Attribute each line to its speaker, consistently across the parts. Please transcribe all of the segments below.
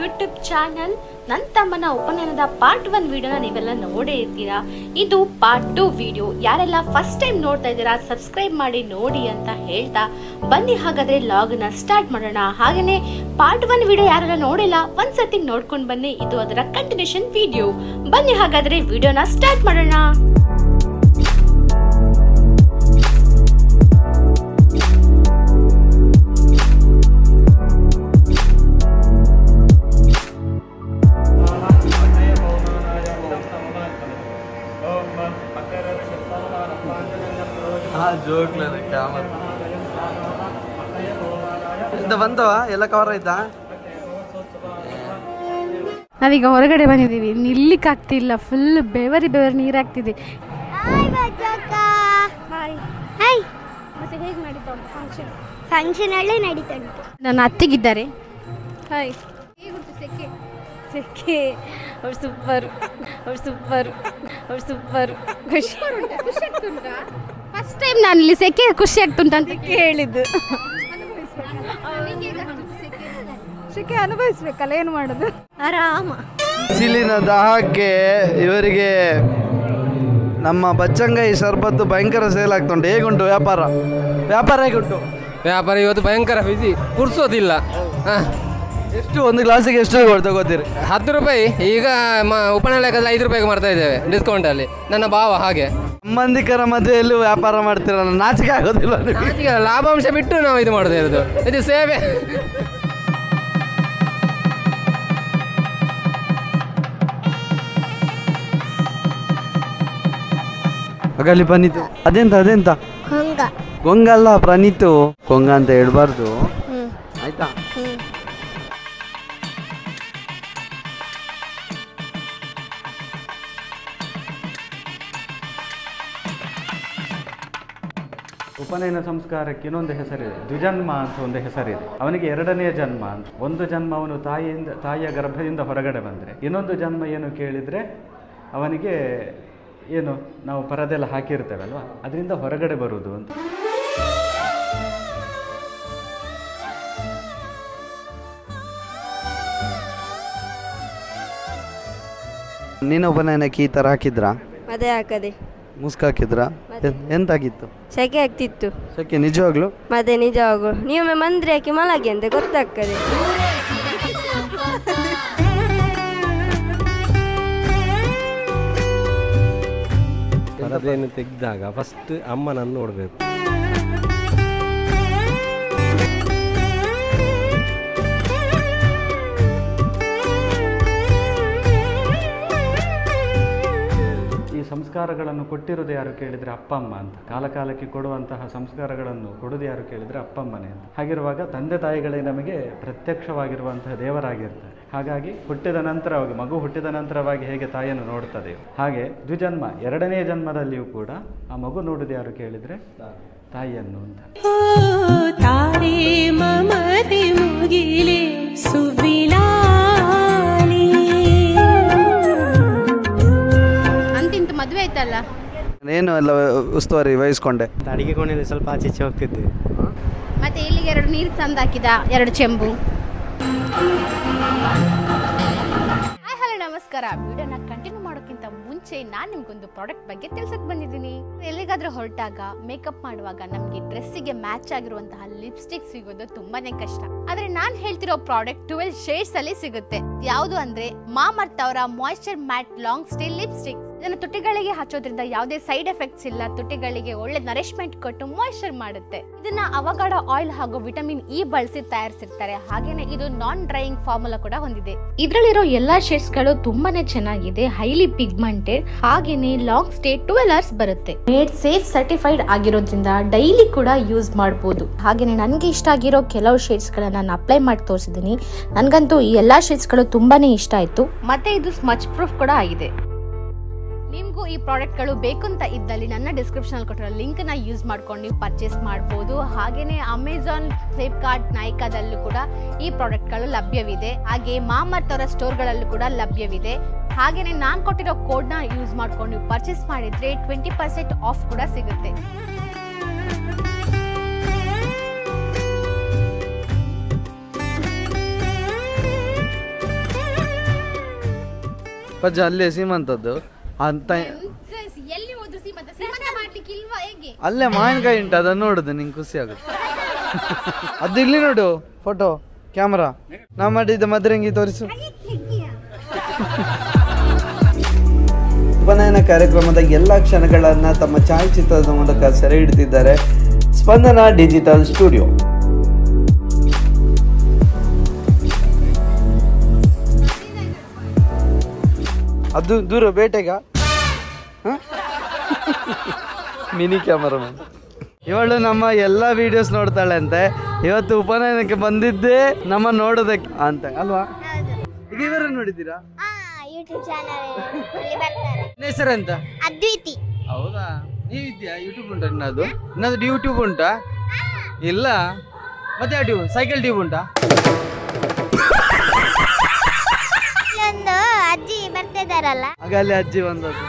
Speaker 1: YouTube channel. ನನ್ನ ತಮ್ಮನ ಉಪನಯನದ part 1 ವಿಡಿಯೋನ ನೀವೆಲ್ಲ ನೋಡೇ ಇರ್ತೀರಾ. ಇದು ಪಾರ್ಟ್ 2 ವಿಡಿಯೋ. ಯಾರೆಲ್ಲ ಫಸ್ಟ್ ಟೈಮ್ ನೋಡ್ತಾ ಇದ್ದೀರಾ ಸಬ್ಸ್ಕ್ರೈಬ್ ಮಾಡಿ ನೋಡಿ ಅಂತ ಹೇಳ್ತಾ ಬನ್ನಿ ಹಾಗಾದ್ರೆ ಲಾಗ್ನ ಸ್ಟಾರ್ಟ್ ಮಾಡೋಣ. ಹಾಗೇನೆ ಪಾರ್ಟ್ 1 ವಿಡಿಯೋ ಯಾರೆಲ್ಲ ನೋಡಿಲ್ಲ ಒಂದ್ಸತಿ ನೋಡ್ಕೊಂಡು ಬನ್ನಿ, ಇದು ಅದರ ಕಂಟಿನ್ಯೂಷನ್ ವಿಡಿಯೋ. ಬನ್ನಿ ಹಾಗಾದ್ರೆ ವಿಡಿಯೋನ ಸ್ಟಾರ್ಟ್ ಮಾಡೋಣ.
Speaker 2: ಬಂದವ ಎಲ್ಲ ಕವರ್ ಆಯ್ತಾ?
Speaker 3: ನಾವೀಗ ಹೊರಗಡೆ ಬಂದಿದ್ದೀವಿ, ನಿಲ್ಲಿಕ್ಕೆ ಆಗ್ತಿಲ್ಲ, ಫುಲ್ ಬೆವರಿ ನೀರಾಗ್ತಿದೆ.
Speaker 4: ಮತ್ತೆ ಹೇಗೆ ನಡೀತಾ ಉಂಟು ಫಂಕ್ಷನ್ ಅಲ್ಲೇ ನಡೀತಾ ಉಂಟು.
Speaker 3: ನನ್ನ ಅತ್ತಿಗಿದ್ದಾರೆ.
Speaker 4: ಹಾಯ್, ಹೇಗುಂಟು ಸೆಕೆ?
Speaker 3: ಸೆಕೆ ಅವ್ರು ಸೂಪರ್, ಖುಷಿ
Speaker 4: ಆಗ್ತುಂಟಾ?
Speaker 3: ಫಸ್ಟ್ ಟೈಮ್ ನಾನು ಇಲ್ಲಿ ಸೆಕೆ ಖುಷಿ ಆಗ್ತುಂಟ ಅಂತ ಹೇಳಿದ್ದು.
Speaker 4: ಸೆಕೆ ಅನುಭವಿಸ್ಬೇಕಲ್ಲ, ಏನು ಮಾಡೋದು?
Speaker 3: ಆರಾಮ.
Speaker 2: ಬಿಸಿಲಿನ ದಾಹಕ್ಕೆ ಇವರಿಗೆ ನಮ್ಮ ಬಚ್ಚಂಗಾಯಿ ಶರ್ಬತ್ತು ಭಯಂಕರ ಸೇಲ್ ಆಗ್ತುಂಟು. ಹೇಗುಂಟು ವ್ಯಾಪಾರ? ಹೇಗುಂಟು
Speaker 5: ವ್ಯಾಪಾರ? ಇವತ್ತು ಭಯಂಕರ ಬಿಸಿ, ಕುರ್ಸೋದಿಲ್ಲ.
Speaker 2: ಎಷ್ಟು ಒಂದು ಗ್ಲಾಸಿಗೆ ಎಷ್ಟು ತಗೋತೀರಿ?
Speaker 5: 10 ರೂಪಾಯಿ. ಈಗ ಉಪನಯನದಲ್ಲಿ 5 ರೂಪಾಯಿಗೆ ಮಾಡ್ತಾ ಇದ್ದೇವೆ ಡಿಸ್ಕೌಂಟಲ್ಲಿ. ನನ್ನ ಭಾವ ಹಾಗೆ
Speaker 2: ಸಂಬಂಧಿಕರ ಮದುವೆಯಲ್ಲೂ ವ್ಯಾಪಾರ ಮಾಡ್ತೀರಲ್ಲ, ನಾಚಿಕೆ ಆಗೋದಿಲ್ಲ?
Speaker 5: ಲಾಭಾಂಶ ಬಿಟ್ಟು ನಾವು ಇದು ಮಾಡ್ತಾ ಇರೋದು, ಇದು ಸೇವೆ.
Speaker 2: ಹಾಗಲ್ಲಿ ಪ್ರಣೀತು ಅದೆಂತ ಗೊಂಗ ಅಲ್ಲ ಪ್ರಣೀತು, ಗೊಂಗ ಅಂತ ಹೇಳ್ಬಾರ್ದು ಆಯ್ತಾ?
Speaker 6: ಉಪನಯನ ಸಂಸ್ಕಾರಕ್ಕೆ ಇನ್ನೊಂದು ಹೆಸರಿದೆ, ದ್ವಿಜನ್ಮ ಅಂತ ಒಂದು ಹೆಸರಿದೆ. ಅವನಿಗೆ 2ನೇ ಜನ್ಮ ಅಂತ. ಒಂದು ಜನ್ಮ ಅವನು ತಾಯಿಯ ಗರ್ಭದಿಂದ ಹೊರಗಡೆ ಬಂದರೆ, ಇನ್ನೊಂದು ಜನ್ಮ ಏನು ಕೇಳಿದರೆ ಅವನಿಗೆ ಏನು ನಾವು ಪರದೆಲ್ಲ ಹಾಕಿರ್ತೇವಲ್ವ, ಅದರಿಂದ ಹೊರಗಡೆ ಬರುವುದು ಅಂತ.
Speaker 2: ನೀನು ಉಪನಯನಕ್ಕೆ ಈ ಥರ ಹಾಕಿದ್ರಾ?
Speaker 7: ಅದೇ ಹಾಕದೆ
Speaker 2: ಮುಸ್ಕ್ ಹಾಕಿದ್ರಾ? ಎಂತಾಗಿತ್ತು?
Speaker 7: ಸೆಕೆ ಆಗ್ತಿತ್ತು.
Speaker 2: ಸೆಕೆ ನಿಜವಾಗ್ಲು?
Speaker 7: ಮತ್ತೆ ನಿಜವಾಗ್ಲು ನೀವೊಮ್ಮೆ ಮಂತ್ರಿ ಹಾಕಿ ಮಲಗಿ ಅಂತ ಗೊತ್ತಾಗ್ತದೆ.
Speaker 8: ಪರದೆಯನ್ನು ತೆಗೆದಾಗ ಫಸ್ಟ್ ಅಮ್ಮನನ್ನು ನೋಡಬೇಕು.
Speaker 6: ಈ ಸಂಸ್ಕಾರಗಳನ್ನು ಕೊಟ್ಟಿರೋದು ಯಾರು ಕೇಳಿದರೆ ಅಪ್ಪ ಅಮ್ಮ ಅಂತ. ಕಾಲಕಾಲಕ್ಕೆ ಕೊಡುವಂತಹ ಸಂಸ್ಕಾರಗಳನ್ನು ಕೊಡೋದು ಯಾರು ಕೇಳಿದರೆ ಅಪ್ಪಮ್ಮನೇ ಅಂತ. ಹಾಗಿರುವಾಗ ತಂದೆ ತಾಯಿಗಳೇ ನಮಗೆ ಪ್ರತ್ಯಕ್ಷವಾಗಿರುವಂತಹ ದೇವರಾಗಿರ್ತಾರೆ. ಹಾಗಾಗಿ ಹುಟ್ಟಿದ ನಂತರವಾಗಿ, ಮಗು ಹುಟ್ಟಿದ ನಂತರವಾಗಿ ಹೇಗೆ ತಾಯಿಯನ್ನು ನೋಡ್ತದೆಯೋ ಹಾಗೆ ದ್ವಿಜನ್ಮ 2ನೇ ಜನ್ಮದಲ್ಲಿಯೂ ಕೂಡ ಆ ಮಗು ನೋಡೋದು ಯಾರು ಕೇಳಿದರೆ ತಾಯಿಯನ್ನು ಅಂತ.
Speaker 3: ಅಂತಿಂತ ಮದುವೆ ಆಯ್ತಲ್ಲ,
Speaker 2: ಏನು ಎಲ್ಲ ಉಸ್ತುವಾರಿ ವಹಿಸ್ಕೊಂಡೆ.
Speaker 8: ಅಡಿಗೆ ಕೋಣೆಯಲ್ಲಿ ಸ್ವಲ್ಪ ಆಚೆ ಹೋಗ್ತಿದ್ದೆ.
Speaker 3: ಮತ್ತೆ ಇಲ್ಲಿಗೆ 2 ನೀರು ತಂದು ಹಾಕಿದ, 2 ಚೆಂಬು. ಹಲೋ ನಮಸ್ಕಾರ. ವಿಡಿಯೋನ ಕಂಟಿನ್ಯೂ ಮಾಡೋಕ್ಕಿಂತ ಮುಂಚೆ ನಾನು ನಿಮ್ಗೊಂದು ಪ್ರಾಡಕ್ಟ್ ಬಗ್ಗೆ ತಿಳ್ಸಕ್ ಬಂದಿದ್ದೀನಿ. ಎಲ್ಲಿಗಾದ್ರೂ ಹೊರಟಾಗ ಮೇಕಪ್ ಮಾಡುವಾಗ ನಮ್ಗೆ ಡ್ರೆಸ್ಸಿಗೆ ಮ್ಯಾಚ್ ಆಗಿರುವಂತಹ ಲಿಪ್ಸ್ಟಿಕ್ ಸಿಗೋದು ತುಂಬಾನೇ ಕಷ್ಟ. ಆದ್ರೆ ನಾನ್ ಹೇಳ್ತಿರೋ ಪ್ರಾಡಕ್ಟ್ 12 ಶೇಡ್ಸ್ ಅಲ್ಲಿ ಸಿಗುತ್ತೆ. ಯಾವುದು ಅಂದ್ರೆ ಮಾಮರ್ತ್ ಅವರ moisture mat long stay lipstick. ಇದನ್ನ ತುಟಿಗಳಿಗೆ ಹಚ್ಚೋದ್ರಿಂದ ಯಾವುದೇ ಸೈಡ್ ಎಫೆಕ್ಟ್ಸ್ ಇಲ್ಲ. ತುಟಿಗಳಿಗೆ ಒಳ್ಳೆ ನರಿಶ್ಮೆಂಟ್ ಕೊಟ್ಟು ಮಾಯಿಶ್ಚರ್ ಮಾಡುತ್ತೆ. ಇದನ್ನ ಅವಗಾಡ ಆಯಿಲ್ ಹಾಗೂ ವಿಟಮಿನ್ ಇ ಬಳಸಿ ತಯಾರಿಸಿರ್ತಾರೆ. ಹಾಗೇನೆ ಇದು ನಾನ್ ಡ್ರೈಯಿಂಗ್ ಫಾರ್ಮುಲಾ ಕೂಡ ಹೊಂದಿದೆ. ಇದರಲ್ಲಿರೋ ಎಲ್ಲಾ ಶೇಡ್ಸ್ ಗಳು ತುಂಬಾನೇ ಚೆನ್ನಾಗಿದೆ, ಹೈಲಿ ಪಿಗ್ಮೆಂಟೆಡ್, ಹಾಗೇನೆ ಲಾಂಗ್ ಸ್ಟೇ 12 hours ಬರುತ್ತೆ. ಮೇಡ್ ಸೇಫ್ ಸರ್ಟಿಫೈಡ್ ಆಗಿರೋದ್ರಿಂದ ಡೈಲಿ ಕೂಡ ಯೂಸ್ ಮಾಡಬಹುದು. ಹಾಗೇನೆ ನನಗೆ ಇಷ್ಟ ಆಗಿರೋ ಕೆಲವು ಶೇಡ್ಸ್ ಗಳನ್ನ ನಾನು ಅಪ್ಲೈ ಮಾಡಿ ತೋರಿಸಿದ್ದೀನಿ. ನನಗಂತೂ ಈ ಎಲ್ಲಾ ಶೇಡ್ಸ್ ಗಳು ತುಂಬಾನೇ ಇಷ್ಟ ಆಯ್ತು. ಮತ್ತೆ ಇದು ಸ್ಮಚ್ ಪ್ರೂಫ್ ಕೂಡ ಆಗಿದೆ. ನಿಮಗೂ ಈ ಪ್ರಾಡಕ್ಟ್ಗಳು ಬೇಕು ಅಂತ ಇದ್ದಲ್ಲಿ ನನ್ನ ಡಿಸ್ಕ್ರಿಪ್ಷನಲ್ಲಿ ಕೊಟ್ಟಿರೋ ಲಿಂಕ್ನ ಯೂಸ್ ಮಾಡ್ಕೊಂಡು ನೀವು ಪರ್ಚೇಸ್ ಮಾಡ್ಬೋದು. ಹಾಗೆಯೇ ಅಮೆಝಾನ್, ಫ್ಲಿಪ್ಕಾರ್ಟ್, ನೈಕಾದಲ್ಲೂ ಕೂಡ ಈ ಪ್ರಾಡಕ್ಟ್ಗಳು ಲಭ್ಯವಿದೆ. ಹಾಗೆ ಮಾಮರ್ತ್ ಅವರ ಸ್ಟೋರ್ಗಳಲ್ಲೂ ಕೂಡ ಲಭ್ಯವಿದೆ. ಹಾಗೆಯೇ ನಾನು ಕೊಟ್ಟಿರೋ ಕೋಡ್ನ ಯೂಸ್ ಮಾಡ್ಕೊಂಡು ನೀವು ಪರ್ಚೇಸ್ ಮಾಡಿದರೆ 20% ಆಫ್ ಕೂಡ ಸಿಗುತ್ತೆ.
Speaker 2: ಪಜ್ಜ ಅಲ್ಲೇ ಸೀಮಂತದ್ದು ಅಂತ
Speaker 3: ಎಲ್ಲಿ ಹೋದ್ರು ಸೀಮಂತ ಮಾಡ್ಲಿಕ್ಕೆ ಇಲ್ವಾ ಹೇಗೆ?
Speaker 2: ಅಲ್ಲೇ ಮಾವಿನಕಾಯಿ ಉಂಟು, ಅದನ್ನು ನೋಡುದು ನಿಂಗೆ ಖುಷಿ ಆಗುತ್ತೆ. ಅದು ಇಲ್ಲಿ ನೋಡು ಫೋಟೋ ಕ್ಯಾಮ್ರಾ ನಾ ಮಾಡಿದ್ದ ಮದ್ರಂಗಿ ತೋರಿಸು. ಉಪನಯನ ಕಾರ್ಯಕ್ರಮದ ಎಲ್ಲ ಕ್ಷಣಗಳನ್ನ ತಮ್ಮ ಛಾಯಾಚಿತ್ರದ ಮೂಲಕ ಸೆರೆ ಹಿಡಿದಿದ್ದಾರೆ ಸ್ಪಂದನ ಡಿಜಿಟಲ್ ಸ್ಟುಡಿಯೋ. ಅದು ದೂರ ಬೇಟೆಗ ಮಿನಿ ಕ್ಯಾಮರಾಮನ್. ಇವಳು ನಮ್ಮ ಎಲ್ಲ ವಿಡಿಯೋಸ್ ನೋಡ್ತಾಳೆ ಅಂತೆ. ಇವತ್ತು ಉಪನಯನಕ್ಕೆ ಬಂದಿದ್ದೇ ನಮ್ಮ ನೋಡೋದಕ್ಕೆ ಅಂತ ಅಲ್ವಾ? ಈಗ ಇವರ ನೋಡಿದ್ದೀರಾ?
Speaker 4: ಯೂಟ್ಯೂಬ್ ಚಾನಲ್ ಅಲ್ಲಿ ಬರ್ತಾರೆ.
Speaker 2: ಹೆಸರೆಂತ?
Speaker 4: ಅದ್ವಿತಿ.
Speaker 2: ಹೌದಾ? ನೀವಿದ್ಯಾ? ಯೂಟ್ಯೂಬ್ ಉಂಟಾ ನಿನ್ನದು? ನಿನ್ನದು ಯೂಟ್ಯೂಬ್ ಉಂಟಾ? ಇಲ್ಲ ಮತ್ತೆ ಯಾವ ಟ್ಯೂಬ್? ಸೈಕಲ್ ಟ್ಯೂಬ್ ಉಂಟಾ?
Speaker 4: ಇಲ್ಲೊಂದು ಅಜ್ಜಿ ಬರ್ತಿದಾರಲ್ಲ,
Speaker 2: ಆಗ ಅಲ್ಲಿ ಅಜ್ಜಿ ಬಂದದ್ದು.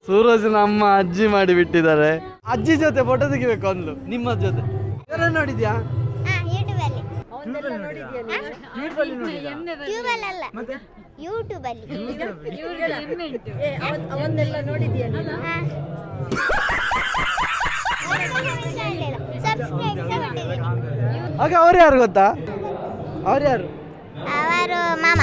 Speaker 2: ಸೂರಜ್ನ ಅಮ್ಮ ಅಜ್ಜಿ ಮಾಡಿ ಬಿಟ್ಟಿದ್ದಾರೆ. ಅಜ್ಜಿ ಜೊತೆ ಫೋಟೋ ತೆಗಿಬೇಕು ಅಂದ್ಲು ನಿಮ್ಮ ಜೊತೆ. ಯಾರ ನೋಡಿದ್ಯಾ?
Speaker 4: ಯೂಟ್ಯೂಬ್ ಅಲ್ಲಿ.
Speaker 2: ಟ್ಯೂಬ್ ಅಲ್ಲಿ ನೋಡಿದ್ಯಾ?
Speaker 4: ಟ್ಯೂಬ್ ಅಲ್ಲಿ ಅಲ್ಲ, ಯೂಟ್ಯೂಬ್ ಅಲ್ಲಿ.
Speaker 2: ಆಗ ಅವ್ರು ಯಾರು ಗೊತ್ತಾ? ಅವ್ರು ಯಾರು?
Speaker 4: ಅವರು ಮಾಮ.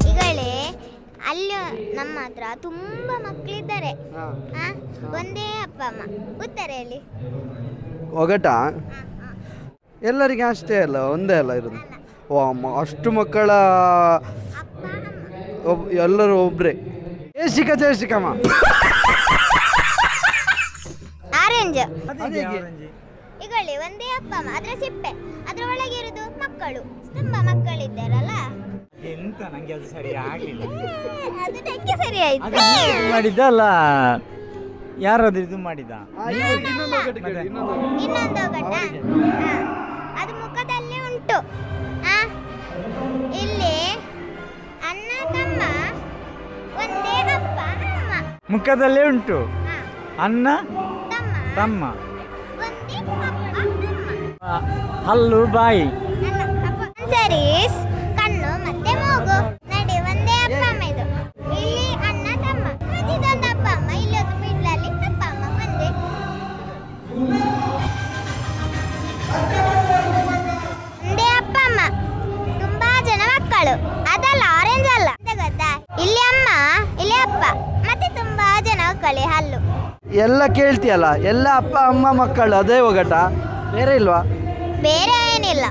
Speaker 4: ಈಗಲೇ ಅಲ್ಲಿ ನಮ್ಮ ಹತ್ರ ತುಂಬಾ ಮಕ್ಕಳಿದ್ದಾರೆ. ಒಂದೇ ಅಪ್ಪ ಅಮ್ಮ. ಉತ್ತರೆಯಲ್ಲಿ
Speaker 2: ಒಗಟ ಎಲ್ಲರಿಗೆ ಅಷ್ಟೇ ಅಲ್ಲ, ಒಂದೇ ಅಲ್ಲ ಇರೋದು. ಓ ಅಮ್ಮ, ಅಷ್ಟು ಮಕ್ಕಳ ಎಲ್ಲರೂ ಒಬ್ರೆ. ಜಯಶ್ರೀಕಮ್ಮ
Speaker 4: ಆರೆಂಜ್. ಈಗಲೇ ಒಂದೇ ಅಪ್ಪ ಅಮ್ಮ, ಅದ್ರ ಸಿಪ್ಪೆ, ಅದ್ರ ಒಳಗೆ ಇರುದು ಮಕ್ಕಳು. ತುಂಬಾ ಮಕ್ಕಳಿದ್ದಾರಲ್ಲ,
Speaker 9: ಎಂತ ನಂಗೆ ಅದು ಸರಿ ಆಗ್ಲಿಲ್ಲ.
Speaker 4: ಅದು ನಂಗೆ ಸರಿ ಆಯ್ತು.
Speaker 9: ಮಾಡಿದ್ದಲ್ಲ, ಯಾರಾದ್ರೂ ಇದು ಮಾಡಿದ?
Speaker 4: ಇನ್ನೊಂದು ಒಗಟ ಅದು ಮುಖದಲ್ಲಿ ಉಂಟು. ಇಲ್ಲಿ ಅಣ್ಣ ತಮ್ಮ, ಒಂದೇ ಅಪ್ಪ ಅಮ್ಮ.
Speaker 9: ಮುಖದಲ್ಲೇ ಉಂಟು ಅಣ್ಣ ತಮ್ಮ,
Speaker 4: ಒಂದೇ ಅಪ್ಪ ಅಮ್ಮ.
Speaker 9: ಹಲ್ಲು ಬಾಯಿ
Speaker 4: ಸರೀಸ್ ಕಣ್ಣು ಮತ್ತೆ ಮೂಗು. ನಡಿ, ಒಂದೇ ಅಪ್ಪ ಅಮ್ಮ ಇದು. ಇಲ್ಲಿ ಅಣ್ಣ ತಮ್ಮ, ಇದೊಂದು ಅಪ್ಪ ಅಮ್ಮ, ಇಲ್ಲೊಂದು ಮಿಡ್ಲಲ್ಲಿ ಅಪ್ಪ ಅಮ್ಮ ಒಂದೇ. ಒಂದೇ ಅಪ್ಪ ಅಮ್ಮ, ತುಂಬಾ ಜನ ಮಕ್ಕಳು. ಅದಲ್ಲ, ಆರೆಂಜ್ ಅಲ್ಲ. ಗೊತ್ತಾ? ಇಲ್ಲಿ ಅಮ್ಮ, ಇಲ್ಲಿ ಅಪ್ಪ, ಮತ್ತೆ ತುಂಬಾ ಜನ ಮಕ್ಕಳೇ. ಹಲ್ಲು
Speaker 2: ಎಲ್ಲ ಕೇಳ್ತೀಯಲ್ಲ, ಎಲ್ಲ ಅಪ್ಪ ಅಮ್ಮ ಮಕ್ಕಳು, ಅದೇ ಒಗಟ, ಬೇರೆ ಇಲ್ವಾ?
Speaker 4: ಬೇರೆ ಏನಿಲ್ಲ.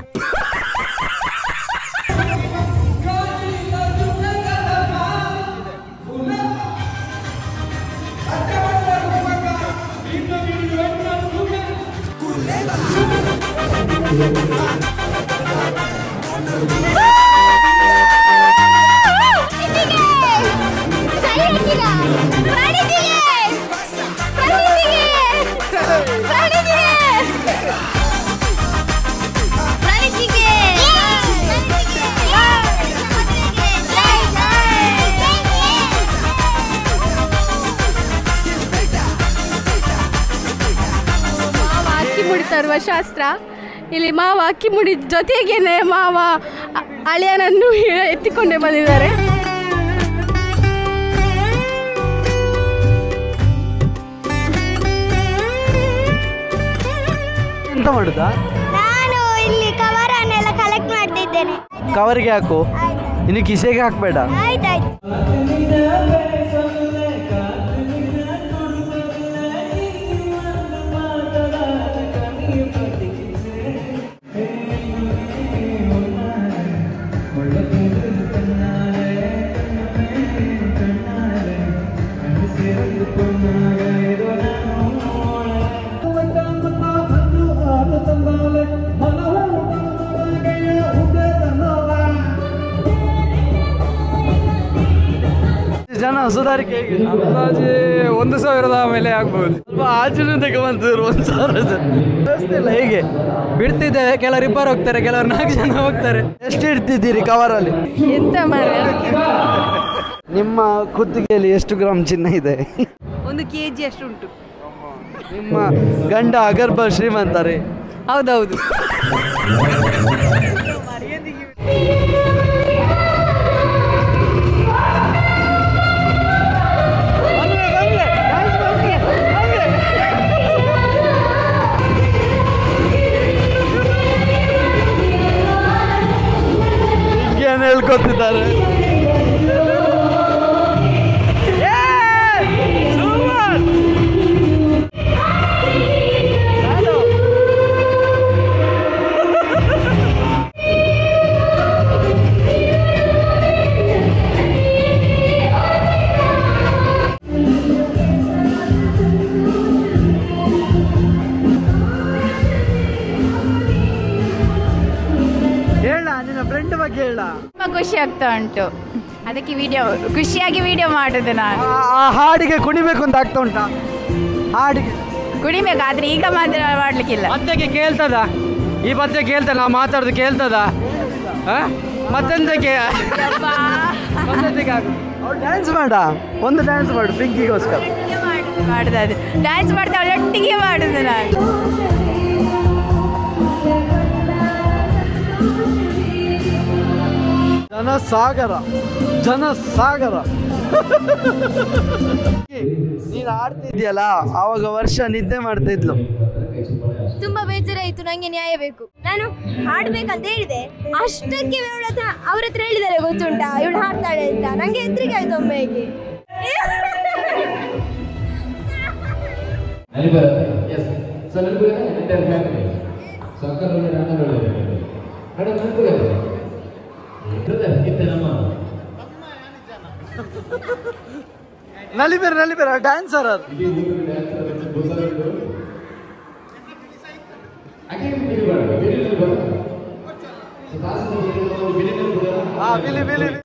Speaker 3: ತರುವ ಶಾಸ್ತ್ರ. ಇಲ್ಲಿ ಮಾವ ಅಕ್ಕಿ ಮುಡಿ ಜೊತೆಗೇನೆ ಮಾವ ಅಳಿಯನನ್ನು ಎತ್ತಿಕೊಂಡೇ ಬಂದಿದ್ದಾರೆ.
Speaker 2: ಎಂತ ಮಾಡುದಾ?
Speaker 4: ನಾನು ಇಲ್ಲಿ ಕವರನ್ನೆಲ್ಲ ಕಲೆಕ್ಟ್ ಮಾಡ್ತಿದ್ದೇನೆ.
Speaker 2: ಕವರ್ಗೆ ಹಾಕು, ಇನ್ನು ಕಿಸೆಗೆ ಹಾಕ್ಬೇಡ.
Speaker 4: ಆಯ್ತಾಯ್ತು.
Speaker 2: ಜನ ಸುಧಾರಿಕೆ ಹೇಗೆ?
Speaker 5: ಅಂದಾಜು 1,000 ಮೇಲೆ ಆಗ್ಬೋದು.
Speaker 2: ಸ್ವಲ್ಪ ಆಚೆನೂ ತೆಗೊಂಬಂತಿದ್ರು 1,000 ಜನ. ವ್ಯವಸ್ಥೆ ಇಲ್ಲ ಹೇಗೆ?
Speaker 5: ಬಿಡ್ತಿದ್ದೇವೆ, ಕೆಲವರು ಇಬ್ಬರು ಹೋಗ್ತಾರೆ, ಕೆಲವರು 4 ಜನ ಹೋಗ್ತಾರೆ.
Speaker 2: ಎಷ್ಟು ಇಡ್ತಿದ್ದೀರಿ ಕವರಲ್ಲಿ?
Speaker 3: ಎಂತ ಮಾಡ?
Speaker 2: ನಿಮ್ಮ ಕುತ್ತಿಗೆಯಲ್ಲಿ ಎಷ್ಟು ಗ್ರಾಮ್ ಚಿನ್ನ ಇದೆ?
Speaker 7: 1 kg ಅಷ್ಟು ಉಂಟು.
Speaker 2: ನಿಮ್ಮ ಗಂಡ ಅಗರ್ಭ ಶ್ರೀಮಂತಾರೆ?
Speaker 10: ಹೌದೌದು.
Speaker 2: ಏನು ಹೇಳ್ಕೊತಿದ್ದಾರೆ.
Speaker 10: ತುಂಬಾ ಖುಷಿ ಆಗ್ತಾ ಉಂಟು, ಅದಕ್ಕೆ ಖುಷಿಯಾಗಿ ವಿಡಿಯೋ ಮಾಡುದು ನಾನು.
Speaker 2: ಆ ಹಾಡಿಗೆ ಕುಣಿಬೇಕು ಅಂತ ಆಗ್ತಾ ಉಂಟಾ? ಹಾಡಿಗೆ
Speaker 10: ಕುಣಿಬೇಕು, ಆದ್ರೆ ಈಗ ಮಾತ್ರ ಮಾಡ್ಲಿಕ್ಕಿಲ್ಲ.
Speaker 5: ಮತ್ತೆಗೆ ಕೇಳ್ತದ ಈ ಮತ್ತೆ ಕೇಳ್ತದ, ನಾವು ಮಾತಾಡೋದು ಕೇಳ್ತದ? ಮತ್ತೆಂತಕ್ಕೆ
Speaker 2: ಡ್ಯಾನ್ಸ್ ಮಾಡ, ಒಂದು ಡ್ಯಾನ್ಸ್ ಮಾಡು ಪಿಂಕಿಗೋಸ್ಕರ.
Speaker 10: ಮಾಡುದು ಡ್ಯಾನ್ಸ್ ಮಾಡ್ತಾ ಒಟ್ಟಿಗೆ ಮಾಡುದು ನಾನು.
Speaker 2: ಜನಸಾಗರ ಜನಸಾಗರ. ನೀನು ಆಡ್ತಿದ್ಯಲ್ಲ, ಆವಾಗ ವರ್ಷ ನಿದ್ದೆ ಮಾಡ್ತಾ ಇದ್ಲು.
Speaker 7: ತುಂಬಾ ಬೇಜಾರಾಯಿತು, ನಂಗೆ ನ್ಯಾಯ ಬೇಕು. ನಾನು ಹಾಡ್ಬೇಕಂತ ಹೇಳಿದೆ, ಅಷ್ಟಕ್ಕೆ ಅವ್ರ ಹತ್ರ ಹೇಳಿದ್ದಾರೆ ಗೊತ್ತುಂಟಾ ಇವಳು ಹಾಡ್ತಾಳೆ ಅಂತ. ನಂಗೆ ಹೆದರಿಕೆ ಆಯ್ತು ಒಮ್ಮೆಗೆ.
Speaker 2: ನಲಿಬೇರ ಡ್ಯಾನ್ಸರ್ ಅದು.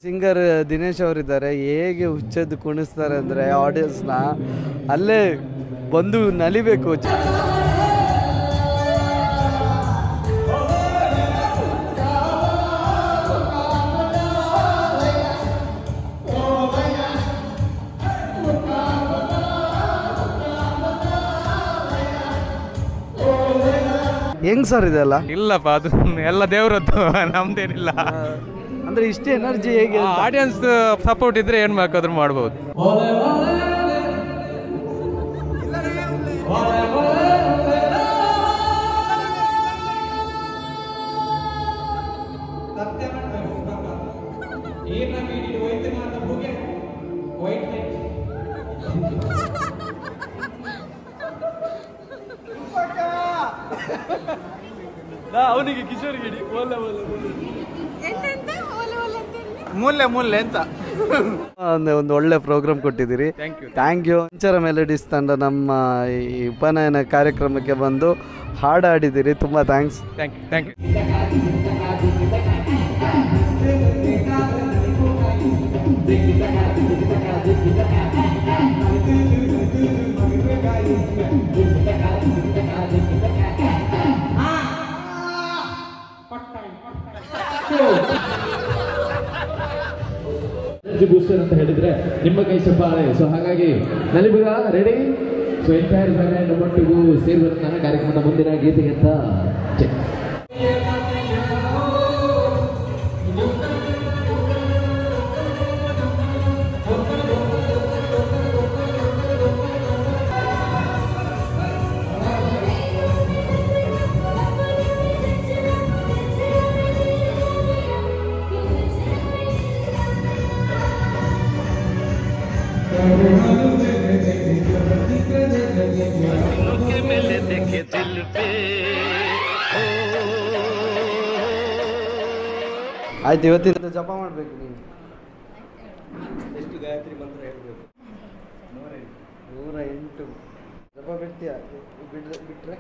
Speaker 2: ಸಿಂಗರ್ ದಿನೇಶ್ ಅವರಿದ್ದಾರೆ. ಹೇಗೆ ಹುಚ್ಚದ್ದು ಕುಣಿಸ್ತಾರೆ ಅಂದ್ರೆ ಆಡಿಯನ್ಸ್ನ ಅಲ್ಲೇ ಬಂದು ನಲಿಬೇಕು. ಹೆಂಗ್ ಸರ್ ಇದೆಲ್ಲ?
Speaker 11: ಇಲ್ಲಪ್ಪ, ಅದು ಎಲ್ಲ ದೇವರದ್ದು, ನಮ್ದೇನಿಲ್ಲ.
Speaker 2: ಅಂದ್ರೆ ಇಷ್ಟು ಎನರ್ಜಿ ಹೇಗೆ?
Speaker 11: ಆಡಿಯನ್ಸ್ ಸಪೋರ್ಟ್ ಇದ್ರೆ ಏನ್ ಬೇಕಾದ್ರೂ ಮಾಡ್ಬೋದು.
Speaker 2: ಅವನಿಗೆ ಕಿಶೋರ್ಗೆ ಮೂಲ್ಯ ಅಂತ ಒಂದು ಒಳ್ಳೆ ಪ್ರೋಗ್ರಾಮ್ ಕೊಟ್ಟಿದ್ದೀರಿ. Thank you. ಇಂಚರ ಮೆಲಡೀಸ್ ತಂಡ ನಮ್ಮ ಈ ಉಪನಯನ ಕಾರ್ಯಕ್ರಮಕ್ಕೆ ಬಂದು ಹಾಡಾಡಿದ್ದೀರಿ. ತುಂಬ ಥ್ಯಾಂಕ್ಸ್.
Speaker 11: Thank you.
Speaker 12: ಬೂಸ್ಟರ್ ಅಂತ ಹೇಳಿದ್ರೆ ನಿಮ್ಮ ಕೈ ಚಪ್ಪಾಳೆ. ಸೊ ಹಾಗಾಗಿ ನಲಿಬುಗ ರೆಡಿ. ಸೊ ಎಂಟೈರ್ ಫ್ಯಾಮಿಲಿ ನಮ್ಮೊಟ್ಟಿಗೂ ಸೇರುವಂತಹ ಕಾರ್ಯಕ್ರಮದ ಮುಂದಿನ ಗೀತೆಗೆ ಅಂತ ಚೆಕ್.
Speaker 2: ಆಯ್ತು, ಇವತ್ತಿನ ಜಪ ಮಾಡಬೇಕು. ನೀವು ಎಷ್ಟು ಗಾಯತ್ರಿ ಮಂತ್ರ ಹೇಳಬೇಕು? 108 ಜಪ ಬಿಡ್ತೀಯ? ಬಿಟ್ರೆ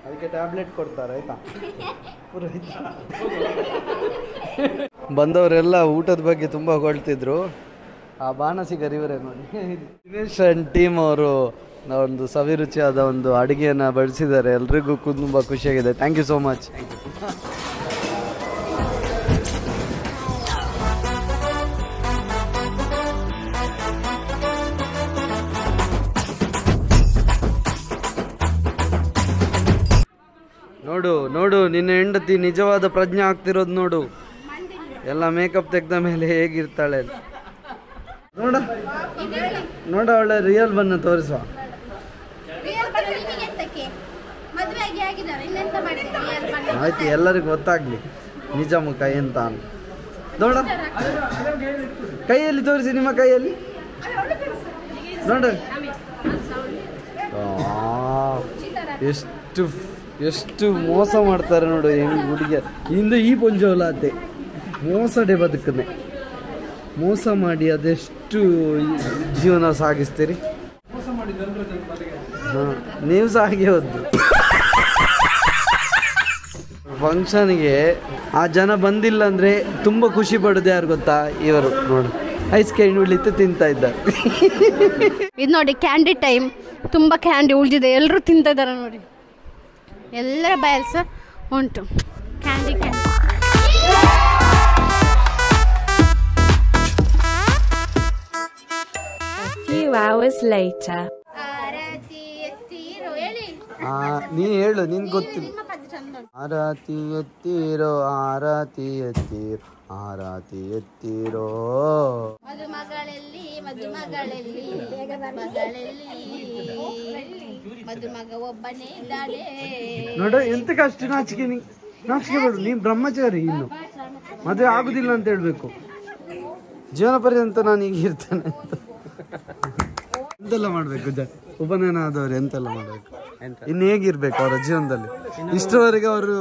Speaker 2: ಅದಕ್ಕೆ ಟ್ಯಾಬ್ಲೆಟ್ ಕೊಡ್ತಾರೆ, ಆಯ್ತಾ? ಬಂದವರೆಲ್ಲ ಊಟದ ಬಗ್ಗೆ ತುಂಬ ಹೊಗಳ್ತಿದ್ರು. ಆ ಬಾಣಸಿಗರು ಇವರೇ ನೋಡಿ, ದಿನೇಶ್ ಅಂಡ್ ಟೀಮ್ ಅವರು ಒಂದು ಸವಿರುಚಿಯಾದ ಒಂದು ಅಡುಗೆಯನ್ನು ಬಡಿಸಿದ್ದಾರೆ. ಎಲ್ರಿಗೂ ತುಂಬ ಖುಷಿಯಾಗಿದೆ. Thank you so much. ನೋಡು ನೋಡು, ನಿನ್ನ ಹೆಂಡತಿ ನಿಜವಾದ ಪ್ರಜ್ಞೆ ಆಗ್ತಿರೋದು ನೋಡು. ಎಲ್ಲ ಮೇಕಪ್ ತೆಗೆದ ಮೇಲೆ ಹೇಗಿರ್ತಾಳೆ ನೋಡ ನೋಡ, ಅವಳೆ ರಿಯಲ್ ಬನ್ನ ತೋರಿಸುವ. ಆಯ್ತು, ಎಲ್ಲರಿಗೂ ಗೊತ್ತಾಗ್ಲಿ ನಿಜ ಮುಖ ಎಂತ ಅಂತ. ನೋಡ ಕೈಯಲ್ಲಿ ತೋರಿಸಿ, ನಿಮ್ಮ ಕೈಯಲ್ಲಿ ನೋಡ. ಎಷ್ಟು ಎಷ್ಟು ಮೋಸ ಮಾಡ್ತಾರೆ ನೋಡು ಹೆಂಗ್ ಹುಡುಗಿಯರ್. ಇಂದು ಈ ಪೊಂಜೋಲಾತೆ ಮೋಸಡೆ ಬದುಕನೆ ಮೋಸ ಮಾಡಿ ಅದೆಷ್ಟು ಜೀವನ ಸಾಗಿಸ್ತೀರಿ. ಹಾಂ, ನೀವು ಸಹ ಹಾಗೆ ಹೋದ್ದು. ಫಂಕ್ಷನ್ಗೆ ಆ ಜನ ಬಂದಿಲ್ಲ ಅಂದರೆ ತುಂಬ ಖುಷಿ ಪಡೋದು ಯಾರು ಗೊತ್ತಾ? ಇವರು ನೋಡು, ಐಸ್ ಕ್ರೀಮ್ ಉಳಿತು ತಿಂತಾ ಇದ್ದಾರೆ.
Speaker 3: ಇದು ನೋಡಿ ಕ್ಯಾಂಡಿ ಟೈಮ್, ತುಂಬ ಕ್ಯಾಂಡಿ ಉಳಿದಿದೆ, ಎಲ್ಲರೂ ತಿಂತಾ ಇದ್ದಾರೆ ನೋಡಿ. ಎಲ್ಲರ ಬಾಯಲ್ಲಿ ಸಹ ಉಂಟು candy candy.
Speaker 13: Few hours later.
Speaker 2: ನೀ ಹೇಳು, ನಿನ್ ಗೊತ್ತಿಲ್ಲ. ಆರತಿ ಎತ್ತೀರೋ ಆರತಿ ಎತ್ತೀರೋ ಆರತಿ ಎತ್ತೀರೋ.
Speaker 3: ಮದುಮಗಳಲ್ಲಿ ಮದುಮಗಳಲ್ಲಿ ಮದುಮಗ ಒಬ್ಬನೇ ಇದ್ದಾನೆ.
Speaker 2: ನೋಡು ಎಂತಕ್ಕೆ ಅಷ್ಟು ನಾಚಿಕೆ, ನಾಚಿಕೆ ಬೇಡ. ನೀ ಬ್ರಹ್ಮಚಾರಿ, ಇನ್ನು ಮದುವೆ ಆಗುದಿಲ್ಲ ಅಂತ ಹೇಳ್ಬೇಕು. ಜೀವನ ಪರ್ಯಂತ ನಾನು ಈಗ ಇರ್ತೇನೆ ಅಂತ. ಎಂತೆಲ್ಲ ಮಾಡ್ಬೇಕು ಉಪನಯನ ಆದವ್ರು, ಎಂತೆಲ್ಲ ಮಾಡ್ಬೇಕು, ಇನ್ನು ಹೇಗಿರ್ಬೇಕು ಅವರ ಜೀವನದಲ್ಲಿ. ಇಷ್ಟರವರೆಗೆ ಅವರು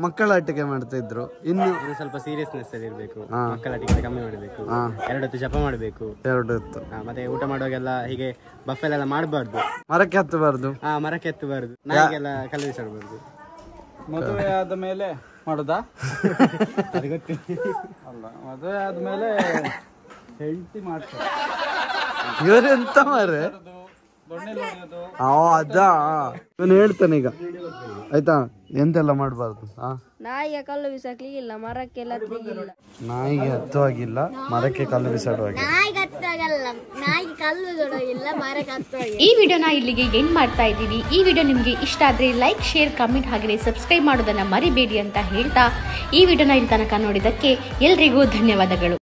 Speaker 2: ಮಕ್ಕಳಾಟಿಕೆ ಮಾಡ್ತಾ ಇದ್ರು, ಇನ್ನು
Speaker 8: ಸ್ವಲ್ಪ ಸೀರಿಯಸ್ನೆಸ್ ಅಲ್ಲಿ ಇರಬೇಕು. ಮಕ್ಕಳಾಟಿಕೆ ಕಮ್ಮಿ ಮಾಡಬೇಕು. 2 ಹೊತ್ತು ಜಪ ಮಾಡಬೇಕು.
Speaker 2: 2 ಹೊತ್ತು
Speaker 8: ಮತ್ತೆ ಊಟ ಮಾಡುವಾಗೆಲ್ಲ ಹೀಗೆ ಬಫೆಲೆಲ್ಲ ಮಾಡಬಾರ್ದು.
Speaker 2: ಮರಕ್ಕೆ ಹತ್ತಬಾರ್ದು.
Speaker 8: ಮರಕ್ಕೆ ಹತ್ತಬಾರ್ದು. ನಾಯಿಗೆಲ್ಲ ಕಲ್ಲು ಬಿಸಾಡಬಾರ್ದು.
Speaker 9: ಮದುವೆ ಆದ ಮೇಲೆ ಮಾಡುದಾ?
Speaker 8: ಅದು ಗೊತ್ತಿಲ್ಲ.
Speaker 9: ಅಲ್ಲ, ಮದುವೆ ಆದ್ಮೇಲೆ ಹೆಂಡತಿ ಮಾಡ್ತಾರೆ.
Speaker 2: ಇವರೆಂತ ಮಾರೆ? ಅದಾ ಇವನು ಹೇಳ್ತಾನೆ ಈಗ, ಆಯ್ತಾ? ಎಂತೆಲ್ಲ ಮಾಡಬಾರ್ದು.
Speaker 7: ನಾಯಿಗೆ ಕಲ್ಲು ಬಿಸಾಕ್ಲಿಕ್ಕಿಲ್ಲ, ಮರಕ್ಕೆಲ್ಲ ಹತ್ತಲಿಕ್ಕಿಲ್ಲ.
Speaker 2: ನಾಯಿಗೆ ಹತ್ತುವಾಗಿಲ್ಲ, ಮರಕ್ಕೆ ಕಲ್ಲು ಬಿಸಾಡುವಾಗಿಲ್ಲ.
Speaker 1: ಈ ವಿಡಿಯೋನ ಇಲ್ಲಿಗೆ ಎಂಡ್ ಮಾಡ್ತಾ ಇದ್ದೀವಿ. ಈ ವಿಡಿಯೋ ನಿಮಗೆ ಇಷ್ಟ ಆದರೆ ಲೈಕ್, ಶೇರ್, ಕಮೆಂಟ್ ಹಾಗೆ ಸಬ್ಸ್ಕ್ರೈಬ್ ಮಾಡೋದನ್ನ ಮರಿಬೇಡಿ ಅಂತ ಹೇಳ್ತಾ ಈ ವಿಡಿಯೋನ ಇಲ್ಲಿ ತನಕ ನೋಡಿದ್ದಕ್ಕೆ ಎಲ್ರಿಗೂ ಧನ್ಯವಾದಗಳು.